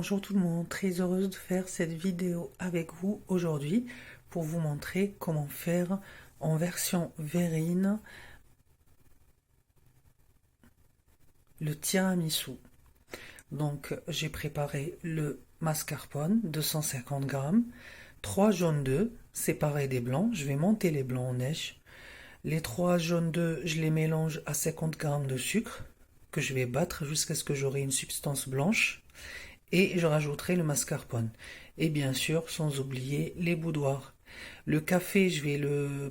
Bonjour tout le monde, très heureuse de faire cette vidéo avec vous aujourd'hui pour vous montrer comment faire en version verrine le tiramisu. Donc j'ai préparé le mascarpone 250 grammes, 3 jaunes d'œufs séparés des blancs, je vais monter les blancs en neige. Les 3 jaunes d'œufs, je les mélange à 50 grammes de sucre que je vais battre jusqu'à ce que j'aurai une substance blanche. Et je rajouterai le mascarpone. Et bien sûr, sans oublier les boudoirs. Le café,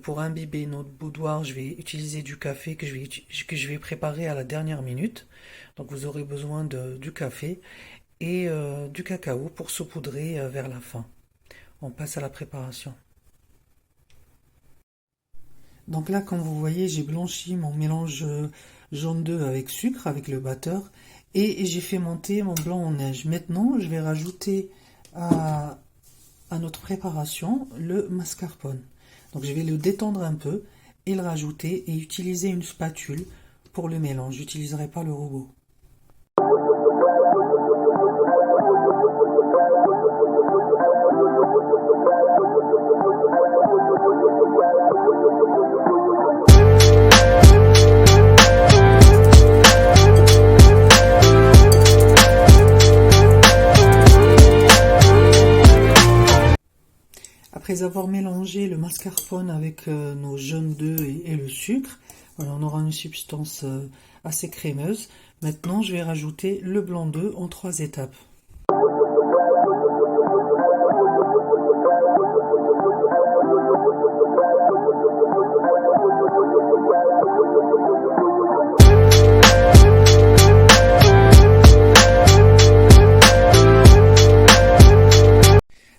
pour imbiber notre boudoir, je vais utiliser du café que je vais préparer à la dernière minute. Donc vous aurez besoin du café et du cacao pour saupoudrer vers la fin. On passe à la préparation. Donc là, comme vous voyez, j'ai blanchi mon mélange jaune d'œuf avec sucre, avec le batteur, et j'ai fait monter mon blanc en neige. Maintenant, je vais rajouter à notre préparation le mascarpone. Donc je vais le détendre un peu et le rajouter et utiliser une spatule pour le mélange. Je n'utiliserai pas le robot. Après avoir mélangé le mascarpone avec nos jaunes d'œufs et le sucre, voilà, on aura une substance assez crémeuse. Maintenant, je vais rajouter le blanc d'œuf en 3 étapes.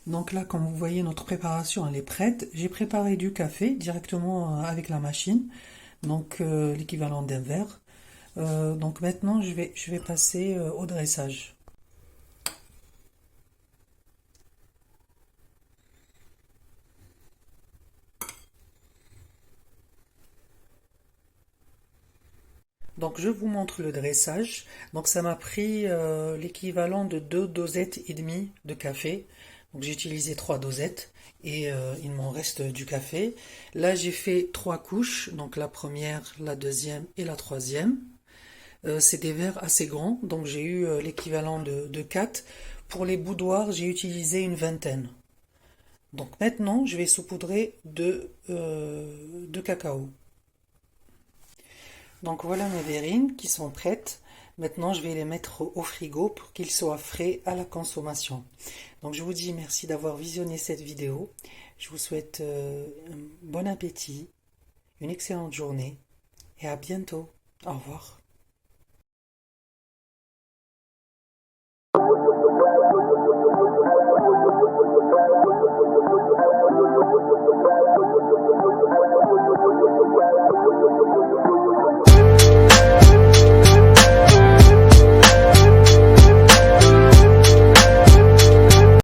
Donc là, comme vous voyez, notre préparation elle est prête. J'ai préparé du café directement avec la machine, donc l'équivalent d'un verre. Donc maintenant, je vais passer au dressage. Donc je vous montre le dressage. Donc ça m'a pris l'équivalent de 2 dosettes et demie de café. Donc j'ai utilisé 3 dosettes et il m'en reste du café. Là j'ai fait 3 couches, donc la première, la deuxième et la troisième. C'est des verres assez grands, donc j'ai eu l'équivalent de 4. Pour les boudoirs, j'ai utilisé une vingtaine. Donc maintenant je vais saupoudrer de cacao. Donc voilà mes verrines qui sont prêtes. Maintenant, je vais les mettre au frigo pour qu'ils soient frais à la consommation. Donc je vous dis merci d'avoir visionné cette vidéo. Je vous souhaite un bon appétit, une excellente journée et à bientôt. Au revoir.